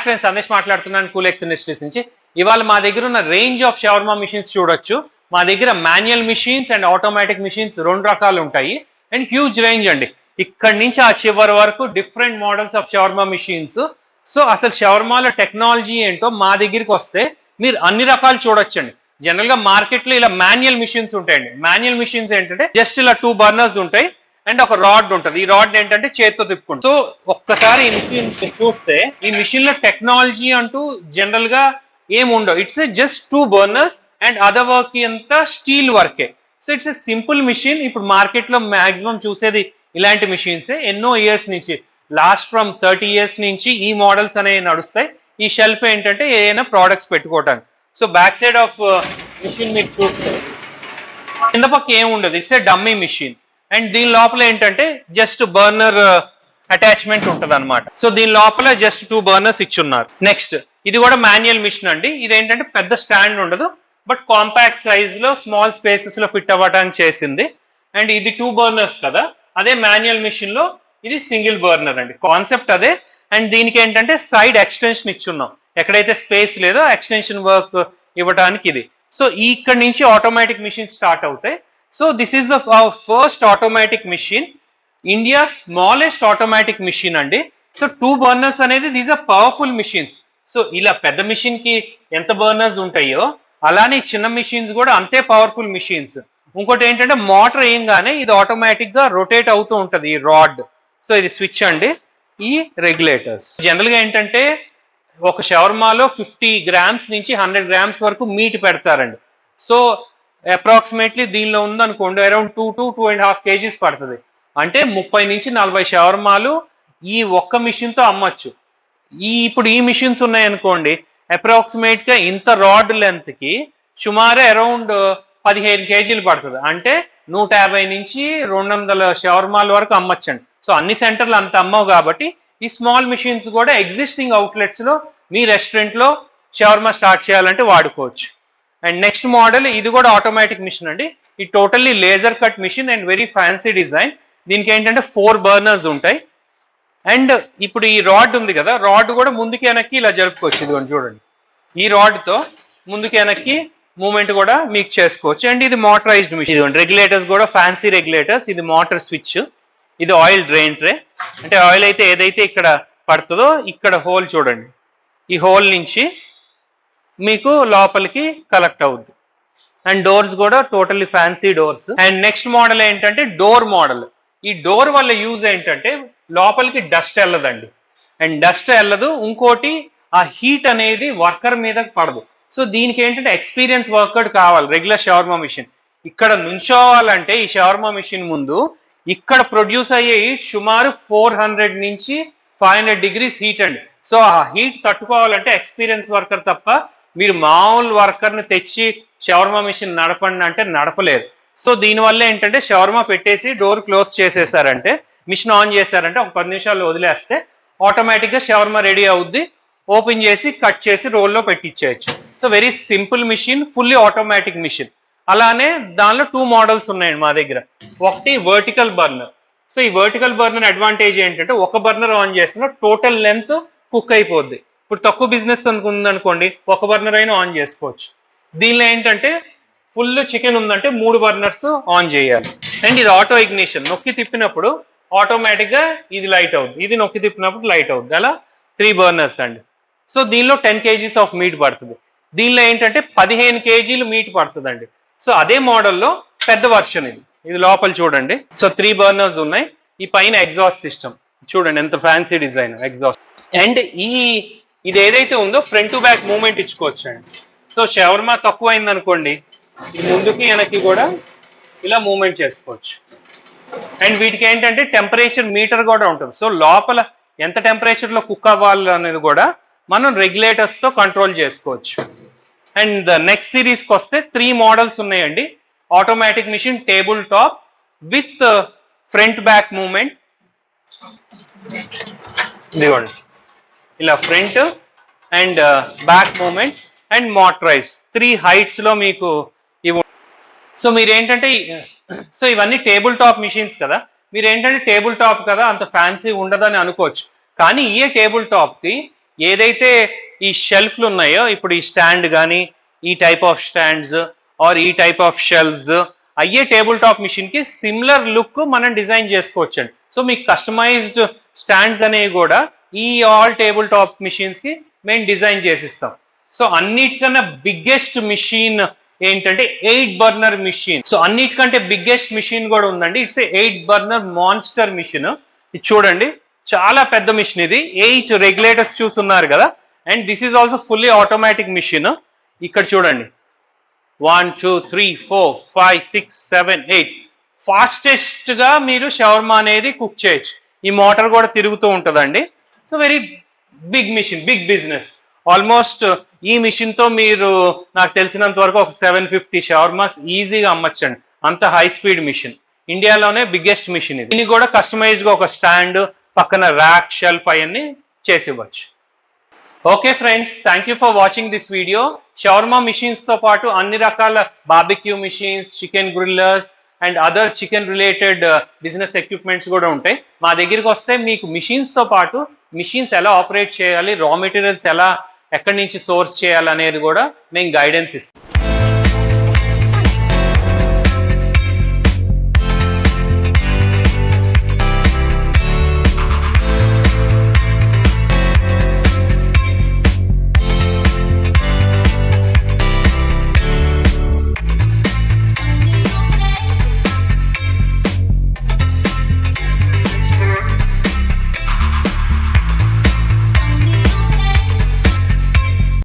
Friends, Sandesh మాట్లాడుతున్నాను కూలెక్స్ industries నుంచి. ఇవాళ మా దగ్గర ఉన్న రేంజ్ ఆఫ్ షవర్మా మిషన్స్ చూడొచ్చు. మా దగ్గర manual machines and automatic machines రెండు రకాలు ఉంటాయి అండ్ హ్యూజ్ రేంజ్ అండి. ఇక్కడి నుంచి ఆ చివరి వరకు different models of shawarma machines. So అసలు షవర్మాలో టెక్నాలజీ ఏంటో మా దగ్గరికి వస్తే మీరు అన్ని రకాలు చూడొచ్చండి. జనరల్ గా మార్కెట్ లో ఇలా మాన్యువల్ మిషన్స్ ఉంటాయండి. మాన్యువల్ మిషన్స్ ఏంటంటే జస్ట్ ఇలా 2 బర్నర్స్ ఉంటాయి అండ్ ఒక రాడ్ ఉంటుంది. ఈ రాడ్ ఏంటంటే చేతితో తిప్పుకుంటాం. సో ఒక్కసారి ఈ మిషన్ చూస్తే ఈ మిషన్ లో టెక్నాలజీ అంటూ జనరల్ గా ఏం ఉండవు. It's just 2 burners and other work అంతా స్టీల్ వర్కే. So it's a simple machine. ఇప్పుడు మార్కెట్ లో మాక్సిమం చూసేది ఇలాంటి మిషన్స్ ఎన్నో ఇయర్స్ నుంచి, లాస్ట్ ఫ్రమ్ 30 years నుంచి ఈ మోడల్స్ అనేవి నడుస్తాయి. ఈ షెల్ఫ్ ఏంటంటే ఏదైనా ప్రోడక్ట్స్ పెట్టుకోవటానికి. So back side of machine మీరు చూస్తే కింద పక్క ఏం ఉండదు. It's a dummy machine and దీని లోపల ఏంటంటే జస్ట్ బర్నర్ అటాచ్మెంట్ ఉంటుంది అనమాట. సో దీని లోపల జస్ట్ 2 బర్నర్స్ ఇచ్చున్నారు. నెక్స్ట్ ఇది కూడా మాన్యువల్ మిషన్ అండి. ఇది ఏంటంటే పెద్ద స్టాండ్ ఉండదు, బట్ కాంపాక్ట్ సైజ్ లో స్మాల్ స్పేసెస్ లో ఫిట్ అవ్వడానికి చేసింది. అండ్ ఇది 2 బర్నర్స్ కదా, అదే మాన్యువల్ మిషన్ లో ఇది సింగిల్ బర్నర్ అండి. కాన్సెప్ట్ అదే. అండ్ దీనికి ఏంటంటే సైడ్ ఎక్స్టెన్షన్ ఇచ్చున్నాం, ఎక్కడైతే స్పేస్ లేదో ఎక్స్టెన్షన్ వర్క్ ఇవ్వడానికి ఇది. సో ఇక్కడ నుంచి ఆటోమేటిక్ మిషన్ స్టార్ట్ అవుతాయి. So this is the first automatic machine, India smallest automatic machine అండి. సో 2 బర్నర్స్ అనేది these are powerful machines. So ఇలా పెద్ద మిషన్ కి ఎంత బర్నర్స్ ఉంటాయో అలానే చిన్న మిషన్స్ కూడా అంతే పవర్ఫుల్ మిషన్స్. ఇంకోటి ఏంటంటే మోటార్ ఏంగానే ఇది ఆటోమేటిక్ గా రొటేట్ అవుతూ ఉంటది ఈ రాడ్. సో ఇది స్విచ్ అండి. ఈ రెగ్యులేటర్స్ జనరల్ గా ఏంటంటే ఒక షవర్మాలో 50 grams నుంచి 100 grams వరకు మీట్ పెడతారండి. సో అప్రాక్సిమేట్లీ దీనిలో ఉందనుకోండి అరౌండ్ 2 to 2.5 kgs పడుతుంది. అంటే 30 నుంచి 40 షవర్మాలు ఈ ఒక్క మిషన్ తో అమ్మచ్చు. ఇప్పుడు ఈ మిషన్స్ ఉన్నాయనుకోండి, అప్రాక్సిమేట్ గా ఇంత రాడ్ లెంత్ కి సుమారు అరౌండ్ 15 kgs పడుతుంది. అంటే 150 నుంచి 200 షవర్మాల వరకు అమ్మచ్చండి. సో అన్ని సెంటర్లు అంత అమ్మవు కాబట్టి ఈ స్మాల్ మిషన్స్ కూడా ఎగ్జిస్టింగ్ అవుట్లెట్స్ లో మీ రెస్టారెంట్ లో షవర్మా స్టార్ట్ చేయాలంటే వాడుకోవచ్చు. అండ్ నెక్స్ట్ మోడల్ ఇది కూడా ఆటోమేటిక్ మిషన్ అండి. ఇది totally laser cut machine and very fancy design. దీనికి ఏంటంటే 4 బర్నర్స్ ఉంటాయి. అండ్ ఇప్పుడు ఈ రాడ్ ఉంది కదా, రాడ్ కూడా ముందుకి వెనక్కి ఇలా జరుపుకోవచ్చు. ఇది చూడండి, ఈ రాడ్ తో ముందుకి వెనక్కి మూమెంట్ కూడా మీకు చేసుకోవచ్చు. అండ్ ఇది మోటరైజ్డ్ మిషన్. ఇది రెగ్యులేటర్స్ కూడా ఫ్యాన్సీ రెగ్యులేటర్స్. ఇది మోటార్ స్విచ్, ఇది ఆయిల్ డ్రైన్ ట్రే. అంటే ఆయిల్ అయితే ఏదైతే ఇక్కడ పడుతుందో ఇక్కడ హోల్ చూడండి, ఈ హోల్ నుంచి మీకు లోపలికి కలెక్ట్ అవుద్ది. అండ్ డోర్స్ కూడా totally fancy doors. And next model ఏంటంటే డోర్ మోడల్. ఈ డోర్ వల్ల యూజ్ ఏంటంటే లోపలికి డస్ట్ వెళ్ళదండి. అండ్ డస్ట్ వెళ్ళదు, ఇంకోటి ఆ హీట్ అనేది వర్కర్ మీద పడదు. సో దీనికి ఏంటంటే ఎక్స్పీరియన్స్ వర్కర్ కావాలి. రెగ్యులర్ షవర్మా మిషన్ ఇక్కడ నుంచోవాలంటే ఈ షవర్మా మిషన్ ముందు ఇక్కడ ప్రొడ్యూస్ అయ్యే హీట్ సుమారు 400 నుంచి 500 degrees హీట్ అండి. సో ఆ హీట్ తట్టుకోవాలంటే ఎక్స్పీరియన్స్ వర్కర్ తప్ప మీరు మామూలు వర్కర్ని తెచ్చి షవర్మా మిషన్ నడపండి అంటే నడపలేరు. సో దీనివల్ల ఏంటంటే షవర్మా పెట్టేసి డోర్ క్లోజ్ చేసేసారంటే, మిషన్ ఆన్ చేశారంటే ఒక 10 నిమిషాలు వదిలేస్తే ఆటోమేటిక్గా షవర్మా రెడీ అవుద్ది. ఓపెన్ చేసి కట్ చేసి రోల్లో పెట్టించేయచ్చు. So very simple machine, fully automatic machine. అలానే దానిలో 2 మోడల్స్ ఉన్నాయండి మా దగ్గర. ఒకటి వర్టికల్ బర్నర్. సో ఈ వర్టికల్ బర్నర్ అడ్వాంటేజ్ ఏంటంటే ఒక బర్నర్ ఆన్ చేసిన టోటల్ లెంత్ కుక్ అయిపోద్ది. ఇప్పుడు తక్కువ బిజినెస్ ఉందనుకోండి, ఒక బర్నర్ అయినా ఆన్ చేసుకోవచ్చు. దీనిలో ఏంటంటే ఫుల్ చికెన్ ఉందంటే 3 బర్నర్స్ ఆన్ చేయాలి. అండ్ ఇది ఆటో ఇగ్నిషన్, నొక్కి తిప్పినప్పుడు ఆటోమేటిక్గా ఇది లైట్ అవుద్ది, ఇది నొక్కి తిప్పినప్పుడు లైట్ అవుద్ది. అలా 3 బర్నర్స్ అండి. సో దీనిలో 10 kgs ఆఫ్ మీట్ పడుతుంది. దీనిలో ఏంటంటే 15 kg మీట్ పడుతుందండి. సో అదే మోడల్లో పెద్ద వర్షన్ ఇది. ఇది లోపల చూడండి. సో 3 బర్నర్స్ ఉన్నాయి. ఈ పైన ఎగ్జాస్ట్ సిస్టమ్ చూడండి, ఎంత ఫ్యాన్సీ డిజైన్ ఎగ్జాస్ట్. అండ్ ఇది ఏదైతే ఉందో ఫ్రంట్ టు బ్యాక్ మూవ్మెంట్ ఇచ్చుకోవచ్చు అండి. సో షవర్మా తక్కువ అయింది అనుకోండి, ముందుకి వెనక్కి కూడా ఇలా మూవ్మెంట్ చేసుకోవచ్చు. అండ్ వీటికి ఏంటంటే టెంపరేచర్ మీటర్ కూడా ఉంటుంది. సో లోపల ఎంత టెంపరేచర్లో కుక్ అవ్వాలి అనేది కూడా మనం రెగ్యులేటర్స్ తో కంట్రోల్ చేసుకోవచ్చు. అండ్ నెక్స్ట్ సిరీస్కి వస్తే 3 మోడల్స్ ఉన్నాయండి. Automatic machine table top with front back movement. ఇదిగోండి ఇలా front and back movement and motorise 3 heights లో మీకు ఇవి. సో మీరేంటంటే సో ఇవన్నీ టేబుల్ టాప్ మిషన్స్ కదా, మీరేంటంటే టేబుల్ టాప్ కదా అంత ఫ్యాన్సీ ఉండదని అనుకోవచ్చు. కానీ ఈ టేబుల్ టాప్ కి ఏదైతే ఈ షెల్ఫ్లు ఉన్నాయో, ఇప్పుడు ఈ స్టాండ్ కానీ, ఈ టైప్ ఆఫ్ స్టాండ్స్ ఆర్ ఈ టైప్ ఆఫ్ షెల్ఫ్స్ అయ్యే టేబుల్ టాప్ మిషన్ కి సిమిలర్ లుక్ మనం డిజైన్ చేసుకోవచ్చు అండి. సో మీకు కస్టమైజ్డ్ స్టాండ్స్ అనేవి కూడా ఈ ఆల్ టేబుల్ టాప్ మిషన్స్ కి మేము డిజైన్ చేసిస్తాం. సో అన్నిటికన్నా బిగ్గెస్ట్ మిషన్ ఏంటంటే 8 బర్నర్ మిషన్. సో అన్నిటికంటే బిగ్గెస్ట్ మిషన్ కూడా ఉందండి. It's 8 burner monster machine. ఇది చూడండి, చాలా పెద్ద మిషన్ ఇది. 8 రెగ్యులేటర్స్ చూస్తున్నారు కదా. And this is also fully automatic machine. ఇక్కడ చూడండి, 1 2 3 4 5 6 7 8 ఫాస్టెస్ట్ గా మీరు షవర్మా అనేది కుక్ చేయొచ్చు. ఈ మోటార్ కూడా తిరుగుతూ ఉంటుందండి. So very big machine, big business. Almost ఈ మిషన్ తో మీరు నాకు తెలిసినంత వరకు ఒక 750 షవర్మాస్ ఈజీగా అమ్మచ్చండి. అంత హై స్పీడ్ మిషన్. ఇండియాలోనే బిగ్గెస్ట్ మిషన్ ఇది. దీన్ని కూడా కస్టమైజ్డ్ గా ఒక స్టాండ్, పక్కన ర్యాక్, షెల్ఫ్ అవన్నీ చేసి ఇవ్వచ్చు. Okay friends, thank you for watching this video. Shawarma machines తో పాటు అన్ని రకాల barbecue machines, chicken grillers and other chicken related business equipments కూడా ఉంటాయి. మా దగ్గరికి వస్తే మీకు మిషన్స్ తో పాటు మిషన్స్ ఎలా ఆపరేట్ చేయాలి, రా మెటీరియల్స్ ఎలా ఎక్కడి నుంచి సోర్స్ చేయాలి అనేది కూడా మేము గైడెన్స్ ఇస్తాం.